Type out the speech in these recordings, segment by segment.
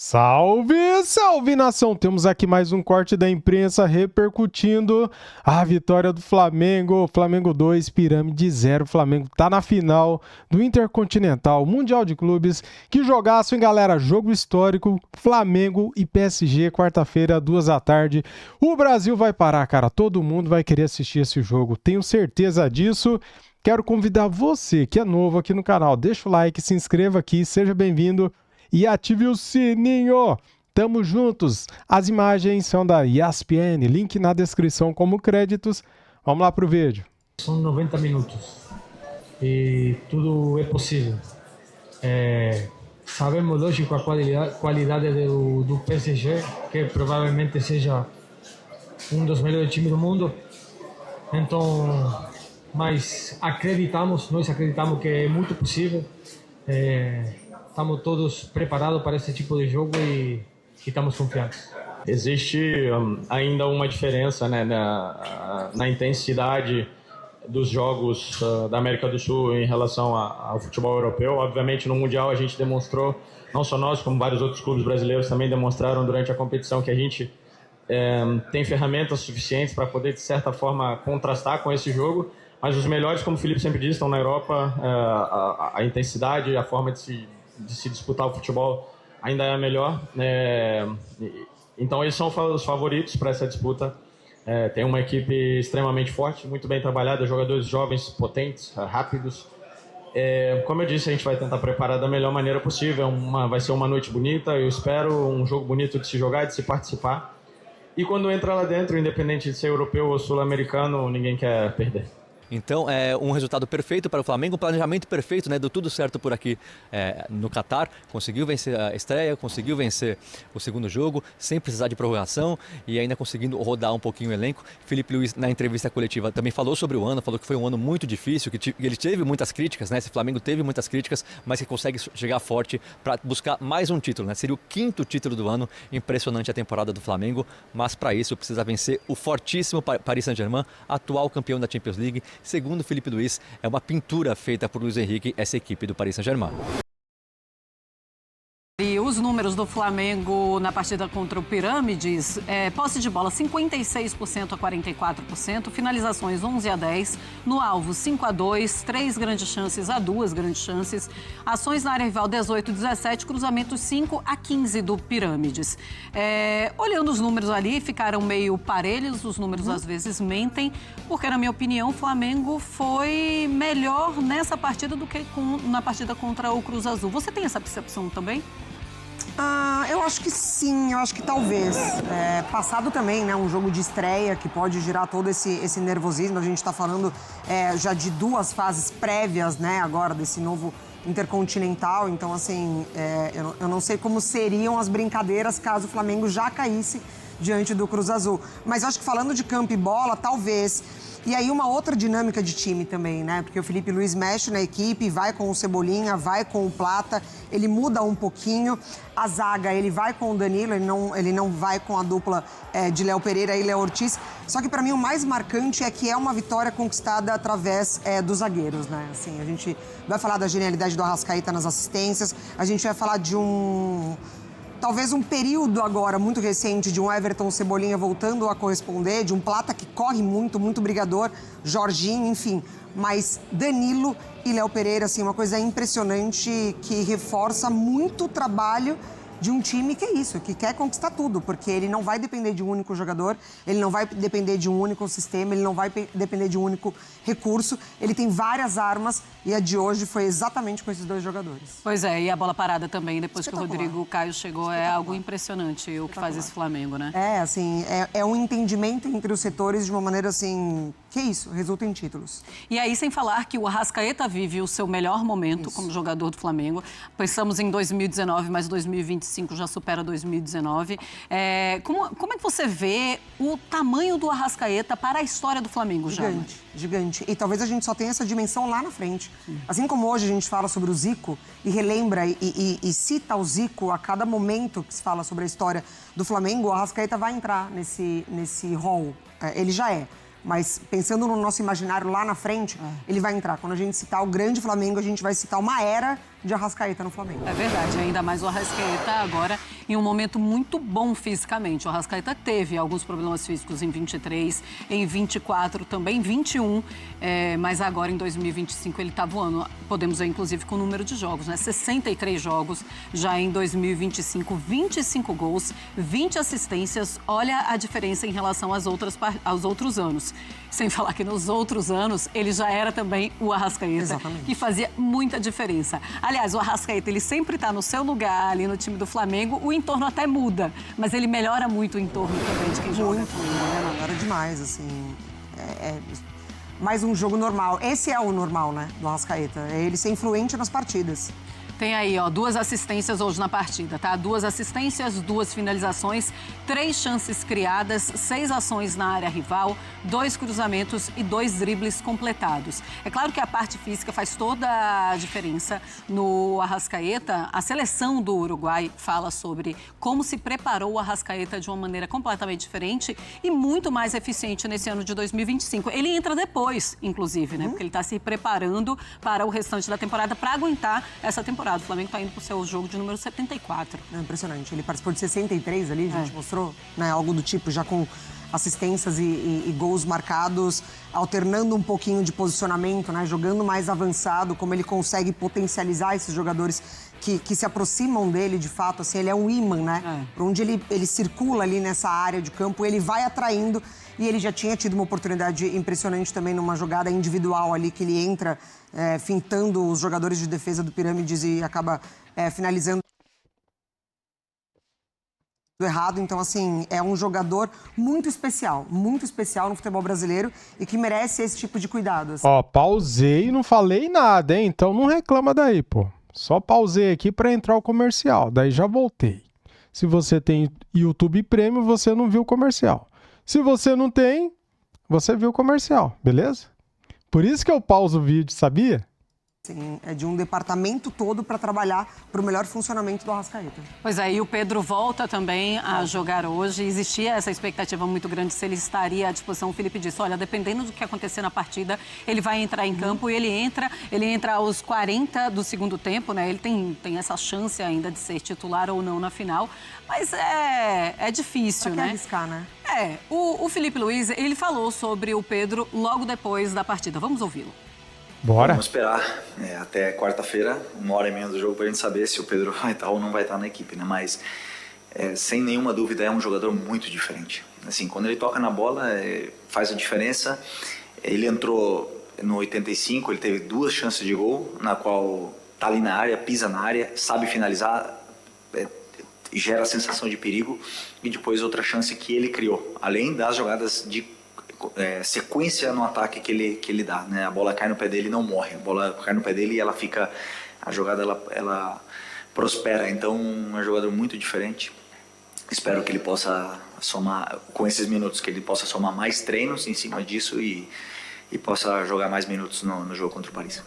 Salve, salve nação! Temos aqui mais um corte da imprensa repercutindo a vitória do Flamengo. Flamengo 2, Pirâmide 0. Flamengo tá na final do Intercontinental Mundial de Clubes. Que jogaço, hein, galera? Jogo histórico, Flamengo e PSG, quarta-feira, 14h. O Brasil vai parar, cara. Todo mundo vai querer assistir esse jogo. Tenho certeza disso. Quero convidar você que é novo aqui no canal. Deixa o like, se inscreva aqui, seja bem-vindo. E ative o sininho. Tamo juntos. As imagens são da ESPN, link na descrição como créditos. Vamos lá pro vídeo. São 90 minutos e tudo é possível. Sabemos, lógico, a qualidade do PSG, que provavelmente seja um dos melhores times do mundo. Então, mas nós acreditamos que é muito possível. Estamos todos preparados para esse tipo de jogo e estamos confiantes. Existe ainda uma diferença, né, na intensidade dos jogos da América do Sul em relação ao futebol europeu. Obviamente, no Mundial a gente demonstrou, não só nós, como vários outros clubes brasileiros também demonstraram durante a competição, que a gente tem ferramentas suficientes para poder, de certa forma, contrastar com esse jogo. Mas os melhores, como o Felipe sempre diz, estão na Europa. A intensidade, a forma de se disputar o futebol ainda é a melhor. Então eles são os favoritos para essa disputa. Tem uma equipe extremamente forte, muito bem trabalhada, jogadores jovens, potentes, rápidos. Como eu disse, a gente vai tentar preparar da melhor maneira possível. Vai ser uma noite bonita, eu espero, um jogo bonito de se jogar, de se participar. E quando entra lá dentro, independente de ser europeu ou sul-americano, ninguém quer perder. Então, é um resultado perfeito para o Flamengo, um planejamento perfeito, né? Deu tudo certo por aqui no Catar. Conseguiu vencer a estreia, conseguiu vencer o segundo jogo, sem precisar de prorrogação e ainda conseguindo rodar um pouquinho o elenco. Felipe Luiz, na entrevista coletiva, também falou sobre o ano, falou que foi um ano muito difícil, que ele teve muitas críticas, né? Esse Flamengo teve muitas críticas, mas que consegue chegar forte para buscar mais um título, né? Seria o 5º título do ano. Impressionante a temporada do Flamengo, mas para isso precisa vencer o fortíssimo Paris Saint-Germain, atual campeão da Champions League. Segundo Felipe Luiz, é uma pintura feita por Luiz Henrique, essa equipe do Paris Saint-Germain. E os números do Flamengo na partida contra o Pirâmides, posse de bola 56% a 44%, finalizações 11-10, no alvo 5-2, 3 grandes chances a 2 grandes chances, ações na área rival 18-17, cruzamentos 5-15 do Pirâmides. Olhando os números ali, ficaram meio parelhos, os números às vezes mentem, porque na minha opinião o Flamengo foi melhor nessa partida do que na partida contra o Cruz Azul. Você tem essa percepção também? Eu acho que sim, eu acho que talvez. Passado também, né, um jogo de estreia que pode gerar todo esse nervosismo. A gente está falando já de 2 fases prévias, né, agora desse novo Intercontinental. Então, assim, eu não sei como seriam as brincadeiras caso o Flamengo já caísse diante do Cruz Azul. Mas eu acho que falando de campo e bola, talvez. E aí uma outra dinâmica de time também, né? Porque o Felipe Luiz mexe na equipe, vai com o Cebolinha, vai com o Plata, ele muda um pouquinho. A zaga, ele vai com o Danilo, ele não vai com a dupla de Léo Pereira e Léo Ortiz. Só que para mim o mais marcante é que é uma vitória conquistada através dos zagueiros, né? Assim, a gente vai falar da genialidade do Arrascaeta nas assistências, a gente vai falar de talvez um período agora muito recente de um Everton Cebolinha voltando a corresponder, de um Plata que corre muito, muito brigador, Jorginho, enfim. Mas Danilo e Léo Pereira, assim, uma coisa impressionante que reforça muito o trabalho de um time que é isso, que quer conquistar tudo, porque ele não vai depender de um único jogador, ele não vai depender de um único sistema, ele não vai depender de um único recurso, ele tem várias armas e a de hoje foi exatamente com esses 2 jogadores. Pois é, e a bola parada também, depois que o Rodrigo Caio chegou, é algo impressionante o que faz esse Flamengo, né? Assim, é um entendimento entre os setores de uma maneira assim, que é isso, resulta em títulos. E aí, sem falar que o Arrascaeta vive o seu melhor momento como jogador do Flamengo. Pensamos em 2019, mas 2025 já supera 2019. Como é que você vê o tamanho do Arrascaeta para a história do Flamengo já? Gigante. E talvez a gente só tenha essa dimensão lá na frente. Assim como hoje a gente fala sobre o Zico e relembra e cita o Zico a cada momento que se fala sobre a história do Flamengo, o Arrascaeta vai entrar nesse rol. Ele já é. Mas pensando no nosso imaginário lá na frente, ele vai entrar. Quando a gente citar o grande Flamengo, a gente vai citar uma era de Arrascaeta no Flamengo. É verdade, ainda mais o Arrascaeta agora em um momento muito bom fisicamente. O Arrascaeta teve alguns problemas físicos em 23, em 24 também, 21, mas agora em 2025 ele está voando. Podemos ver inclusive com o número de jogos, né? 63 jogos já em 2025, 25 gols, 20 assistências. Olha a diferença em relação aos outros anos. Sem falar que nos outros anos ele já era também o Arrascaeta, exatamente, que fazia muita diferença. Aliás, o Arrascaeta, ele sempre está no seu lugar ali no time do Flamengo, o entorno até muda, mas ele melhora muito o entorno também de quem joga. Muito, melhora demais, assim. Mais um jogo normal. Esse é o normal, né, do Arrascaeta. É ele ser influente nas partidas. Tem aí, ó, 2 assistências hoje na partida, tá? 2 assistências, 2 finalizações, 3 chances criadas, 6 ações na área rival, 2 cruzamentos e 2 dribles completados. É claro que a parte física faz toda a diferença no Arrascaeta. A seleção do Uruguai fala sobre como se preparou o Arrascaeta de uma maneira completamente diferente e muito mais eficiente nesse ano de 2025. Ele entra depois, inclusive, né? Porque ele está se preparando para o restante da temporada para aguentar essa temporada. O Flamengo está indo para o seu jogo de número 74. É impressionante. Ele participou de 63 ali, a gente mostrou, né, algo do tipo, já com assistências e gols marcados, alternando um pouquinho de posicionamento, né, jogando mais avançado, como ele consegue potencializar esses jogadores que se aproximam dele, de fato. Assim, ele é um imã, né? Por onde ele circula ali nessa área de campo, ele vai atraindo. E ele já tinha tido uma oportunidade impressionante também numa jogada individual ali, que ele entra fintando os jogadores de defesa do Pirâmides e acaba finalizando errado. Então, assim, é um jogador muito especial no futebol brasileiro e que merece esse tipo de cuidado. Assim. Ó, pausei e não falei nada, hein? Então não reclama daí, pô. Só pausei aqui para entrar o comercial, daí já voltei. Se você tem YouTube Premium, você não viu o comercial. Se você não tem, você viu o comercial, beleza? Por isso que eu pauso o vídeo, sabia? Sim, é de um departamento todo para trabalhar para o melhor funcionamento do Arrascaeta. Pois é, e o Pedro volta também a jogar hoje. Existia essa expectativa muito grande se ele estaria à disposição. O Felipe disse, olha, dependendo do que acontecer na partida, ele vai entrar em campo e ele entra aos 40 do segundo tempo, né? Ele tem essa chance ainda de ser titular ou não na final, mas é difícil, pra né? Arriscar, né? O Felipe Luiz, ele falou sobre o Pedro logo depois da partida. Vamos ouvi-lo. Bora. Vamos esperar até quarta-feira, 1h30 do jogo, para a gente saber se o Pedro vai estar ou não vai estar na equipe, né? Mas, sem nenhuma dúvida, é um jogador muito diferente. Assim, quando ele toca na bola, faz a diferença. Ele entrou no 85, ele teve 2 chances de gol, na qual tá ali na área, pisa na área, sabe finalizar, gera a sensação de perigo. E depois outra chance que ele criou, além das jogadas de sequência no ataque que ele dá, né? A bola cai no pé dele e não morre, a bola cai no pé dele e ela fica, a jogada ela prospera. Então é um jogador muito diferente. Espero que ele possa somar, com esses minutos, que ele possa somar mais treinos em cima disso e possa jogar mais minutos no jogo contra o Paris.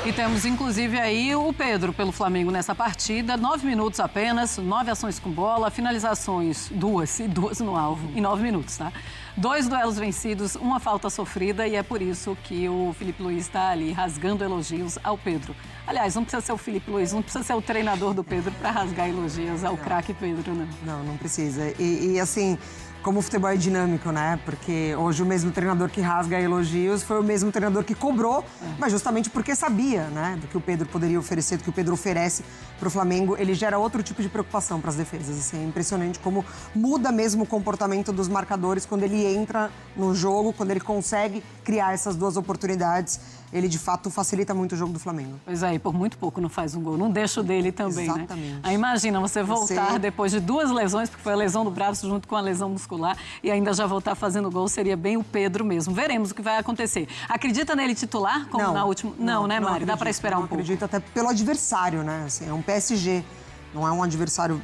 E temos, inclusive, aí o Pedro pelo Flamengo nessa partida. 9 minutos apenas, 9 ações com bola, finalizações 2 e 2 no alvo, em 9 minutos, tá? 2 duelos vencidos, 1 falta sofrida e é por isso que o Felipe Luiz está ali rasgando elogios ao Pedro. Aliás, não precisa ser o Felipe Luiz, não precisa ser o treinador do Pedro para rasgar elogios ao craque Pedro, né? Não precisa. E assim, como o futebol é dinâmico, né? Porque hoje o mesmo treinador que rasga elogios foi o mesmo treinador que cobrou, mas justamente porque sabia, né? Do que o Pedro poderia oferecer, do que o Pedro oferece para o Flamengo. Ele gera outro tipo de preocupação para as defesas. Assim, é impressionante como muda mesmo o comportamento dos marcadores quando ele entra no jogo, quando ele consegue criar essas 2 oportunidades. Ele, de fato, facilita muito o jogo do Flamengo. Pois é, e por muito pouco não faz um gol. Não deixa o dele também, exatamente, né? Aí imagina você voltar depois de 2 lesões, porque foi a lesão do braço junto com a lesão muscular, e ainda já voltar fazendo gol, seria bem o Pedro mesmo. Veremos o que vai acontecer. Acredita nele titular, como na última? Não, né, Mari? Dá para esperar um pouco. Não acredito, até pelo adversário, né? Assim, é um PSG, não é um adversário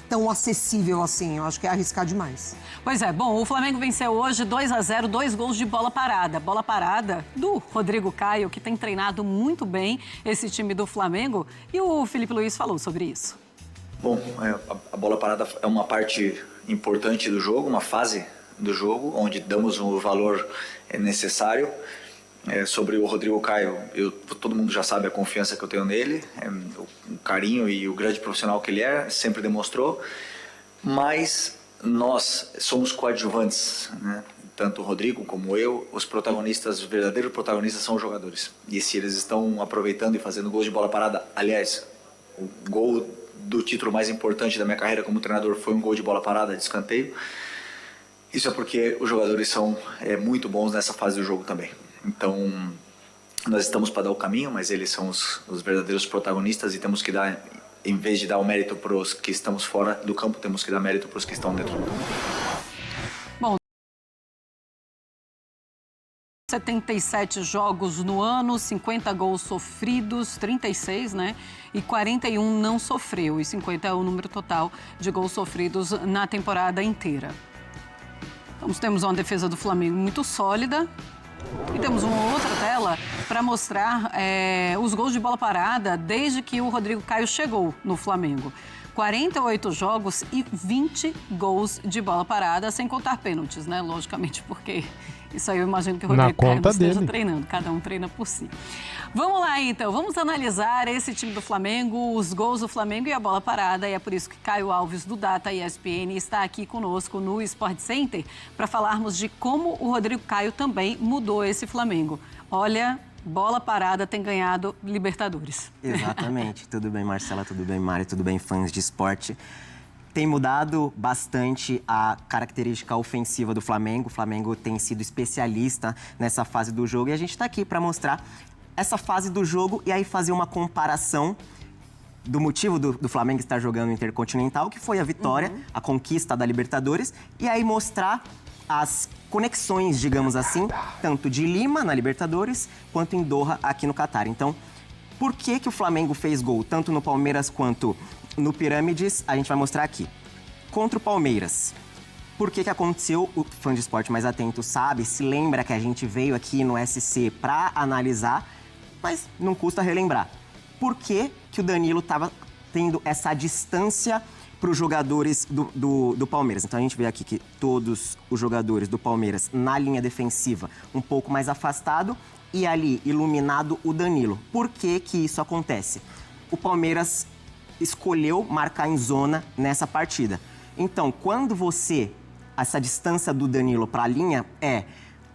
tão acessível assim. Eu acho que é arriscar demais. Pois é, bom, o Flamengo venceu hoje 2-0, 2 gols de bola parada. Bola parada do Rodrigo Caio, que tem treinado muito bem esse time do Flamengo. E o Felipe Luiz falou sobre isso. Bom, a bola parada é uma parte importante do jogo, uma fase do jogo, onde damos o valor necessário. Sobre o Rodrigo Caio, todo mundo já sabe a confiança que eu tenho nele, o carinho e o grande profissional que ele sempre demonstrou, mas nós somos coadjuvantes, né? Tanto o Rodrigo como eu, os verdadeiros protagonistas são os jogadores. E se eles estão aproveitando e fazendo gols de bola parada, aliás, o gol do título mais importante da minha carreira como treinador foi um gol de bola parada, de escanteio. Isso é porque os jogadores são muito bons nessa fase do jogo também. Então, nós estamos para dar o caminho, mas eles são os verdadeiros protagonistas e temos que dar, em vez de dar o mérito para os que estamos fora do campo, temos que dar mérito para os que estão dentro do campo. Bom, 77 jogos no ano, 50 gols sofridos, 36, né? E 41 não sofreu. E 50 é o número total de gols sofridos na temporada inteira. Então, temos uma defesa do Flamengo muito sólida. E temos uma outra tela para mostrar os gols de bola parada desde que o Rodrigo Caio chegou no Flamengo. 48 jogos e 20 gols de bola parada, sem contar pênaltis, né? Logicamente, porque isso aí eu imagino que o Rodrigo Caio não esteja treinando. Cada um treina por si. Vamos lá, então. Vamos analisar esse time do Flamengo, os gols do Flamengo e a bola parada. E é por isso que Caio Alves, do Data ESPN, está aqui conosco no Sport Center para falarmos de como o Rodrigo Caio também mudou esse Flamengo. Olha, bola parada tem ganhado Libertadores. Exatamente. Tudo bem, Marcela? Tudo bem, Mário? Tudo bem, fãs de esporte? Tem mudado bastante a característica ofensiva do Flamengo. O Flamengo tem sido especialista nessa fase do jogo e a gente está aqui para mostrar essa fase do jogo e aí fazer uma comparação do motivo do Flamengo estar jogando no Intercontinental, que foi a vitória, a conquista da Libertadores, e aí mostrar as conexões, digamos assim, tanto de Lima na Libertadores quanto em Doha aqui no Catar. Então, por que o Flamengo fez gol tanto no Palmeiras quanto no Pirâmides? A gente vai mostrar aqui. Contra o Palmeiras, por que aconteceu? O fã de esporte mais atento sabe, se lembra que a gente veio aqui no SC para analisar, mas não custa relembrar. Por que o Danilo estava tendo essa distância para os jogadores do Palmeiras? Então a gente vê aqui que todos os jogadores do Palmeiras na linha defensiva um pouco mais afastado e ali iluminado o Danilo. Por que isso acontece? O Palmeiras escolheu marcar em zona nessa partida. Então, quando essa distância do Danilo para a linha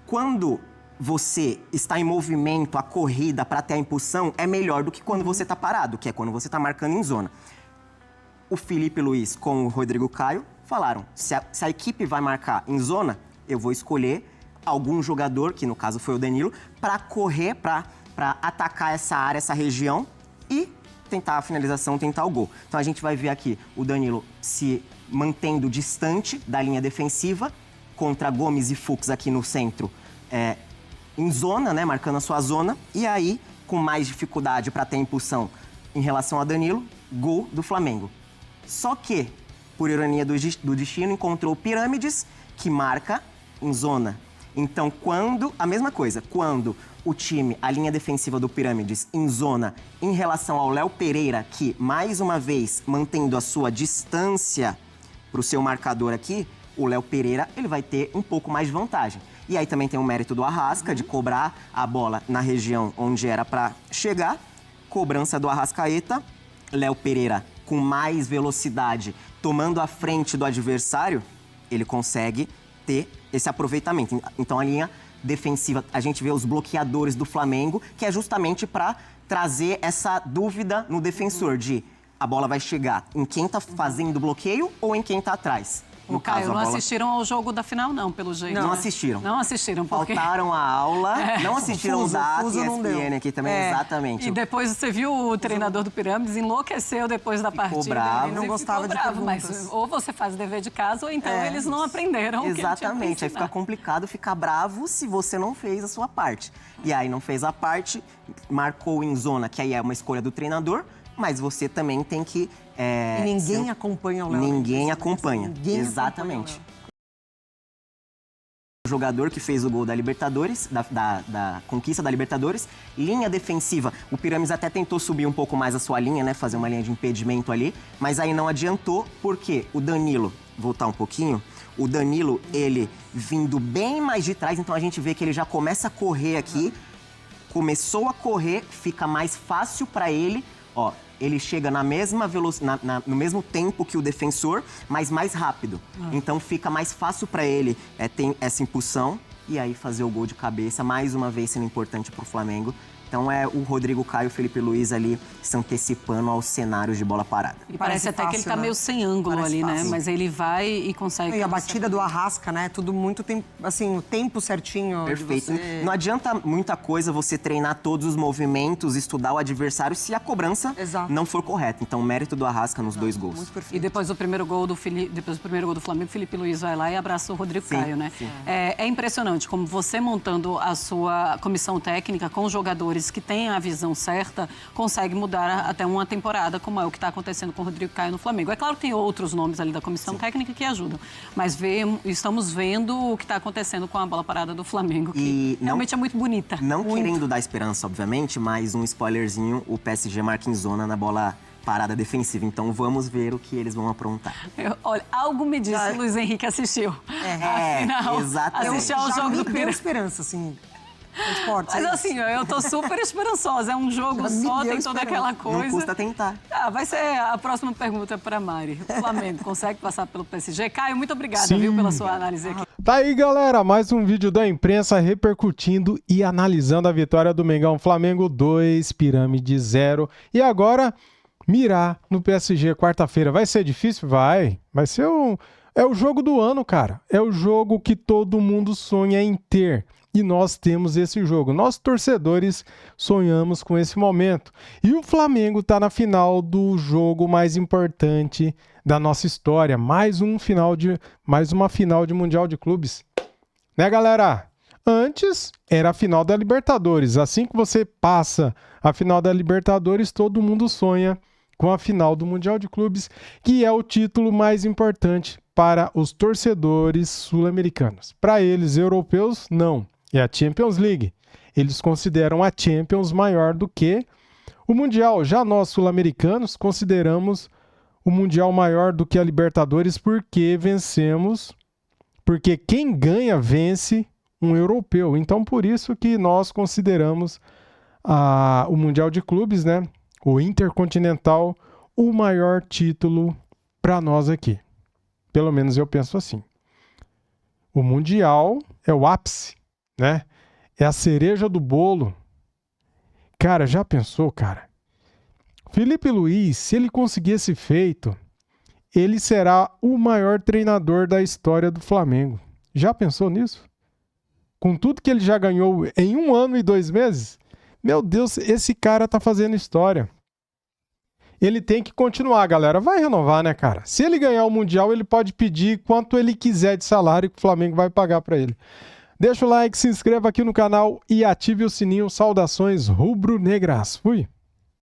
quando você está em movimento, a corrida para ter a impulsão é melhor do que quando você está parado, que é quando você está marcando em zona. O Felipe Luiz com o Rodrigo Caio falaram, se a equipe vai marcar em zona, eu vou escolher algum jogador, que no caso foi o Danilo, para correr, para atacar essa área, essa região e tentar a finalização, tentar o gol. Então a gente vai ver aqui o Danilo se mantendo distante da linha defensiva contra Gomes e Fux aqui no centro, em zona, né, marcando a sua zona, e aí com mais dificuldade para ter impulsão em relação a Danilo, gol do Flamengo. Só que, por ironia do destino, encontrou o Pirâmides, que marca em zona. Então, a mesma coisa, quando o time, a linha defensiva do Pirâmides em zona, em relação ao Léo Pereira, que, mais uma vez, mantendo a sua distância para o seu marcador aqui, o Léo Pereira, ele vai ter um pouco mais de vantagem. E aí também tem o mérito do Arrasca, de cobrar a bola na região onde era para chegar. Cobrança do Arrascaeta, Léo Pereira com mais velocidade, tomando a frente do adversário, ele consegue ter esse aproveitamento. Então a linha defensiva, a gente vê os bloqueadores do Flamengo, que é justamente para trazer essa dúvida no defensor de a bola vai chegar em quem está fazendo o bloqueio ou em quem está atrás. No caso, não assistiram ao jogo da final, não, pelo jeito. Não assistiram. Não assistiram, porque... Faltaram a aula, não assistiram o Data e ESPN aqui também, exatamente. E depois você viu o treinador do Pirâmides, enlouqueceu depois da partida. Ficou bravo. Ele não gostava de perguntas. Mas ou você faz dever de casa, ou então eles não aprenderam o que exatamente, aí fica complicado ficar bravo se você não fez a sua parte. E aí não fez a parte, marcou em zona, que aí é uma escolha do treinador, mas você também tem que... E ninguém acompanha o Léo. Ninguém acompanha, exatamente. O jogador que fez o gol da Libertadores, da conquista da Libertadores, linha defensiva. O Pirâmides até tentou subir um pouco mais a sua linha, né? Fazer uma linha de impedimento ali, mas aí não adiantou, porque o Danilo, voltar um pouquinho, o Danilo, ele vindo bem mais de trás, então a gente vê que ele já começa a correr aqui, começou a correr, fica mais fácil para ele, ó, ele chega na mesma no mesmo tempo que o defensor, mas mais rápido. Então fica mais fácil para ele ter essa impulsão e aí fazer o gol de cabeça, mais uma vez sendo importante para o Flamengo. Então é o Rodrigo Caio e o Felipe Luiz ali se antecipando aos cenários de bola parada. E parece até fácil, que ele tá né? meio sem ângulo Parece ali, fácil. né? Mas ele vai e consegue... E a batida do Arrasca, né? Tudo muito tempo, assim, o tempo certinho. Perfeito. De você... Não adianta muita coisa você treinar todos os movimentos, estudar o adversário se a cobrança não for correta. Então, mérito do Arrasca nos 2 gols. Muito perfeito. E depois do primeiro gol do Flamengo, Felipe Luiz vai lá e abraça o Rodrigo Caio, né? Sim. É impressionante como você montando a sua comissão técnica com jogadores que têm a visão certa, consegue mudar até uma temporada, como é o que está acontecendo com o Rodrigo Caio no Flamengo. É claro que tem outros nomes ali da comissão técnica que ajudam, mas estamos vendo o que está acontecendo com a bola parada do Flamengo, que realmente é muito bonita. Não querendo dar esperança, obviamente, mas um spoilerzinho, o PSG marca em zona na bola parada defensiva. Então vamos ver o que eles vão aprontar. Olha, algo me disse, o Luiz Henrique assistiu. Afinal, exatamente. assistiu ao jogo do deu esperança, assim. Mas assim, eu tô super esperançosa. É um jogo só, tem toda aquela coisa. Não custa tentar. Vai ser a próxima pergunta para Mari. O Flamengo consegue passar pelo PSG? Caio, muito obrigada, viu, pela sua análise aqui. Tá aí, galera, mais um vídeo da imprensa repercutindo e analisando a vitória do Mengão. Flamengo 2, Pirâmide 0. E agora, mirar no PSG quarta-feira. Vai ser difícil? Vai. Vai ser É o jogo do ano, cara. É o jogo que todo mundo sonha em ter. E nós temos esse jogo. Nós, torcedores, sonhamos com esse momento. E o Flamengo está na final do jogo mais importante da nossa história. Mais uma final de Mundial de Clubes. Né, galera? Antes era a final da Libertadores. Assim que você passa a final da Libertadores, todo mundo sonha com a final do Mundial de Clubes, que é o título mais importante para os torcedores sul-americanos. Para eles, europeus, não. É a Champions League. Eles consideram a Champions maior do que o Mundial. Já nós, sul-americanos, consideramos o Mundial maior do que a Libertadores porque vencemos, porque quem ganha vence um europeu. Então, por isso que nós consideramos o Mundial de Clubes, né, o Intercontinental, o maior título para nós aqui. Pelo menos eu penso assim. O Mundial é o ápice, né? É a cereja do bolo. Cara, já pensou, cara? Felipe Luiz, se ele conseguir esse feito, ele será o maior treinador da história do Flamengo. Já pensou nisso? Com tudo que ele já ganhou em 1 ano e 2 meses? Meu Deus, esse cara tá fazendo história. Ele tem que continuar, galera. Vai renovar, né, cara? Se ele ganhar o Mundial, ele pode pedir quanto ele quiser de salário que o Flamengo vai pagar para ele. Deixa o like, se inscreva aqui no canal e ative o sininho. Saudações rubro-negras. Fui!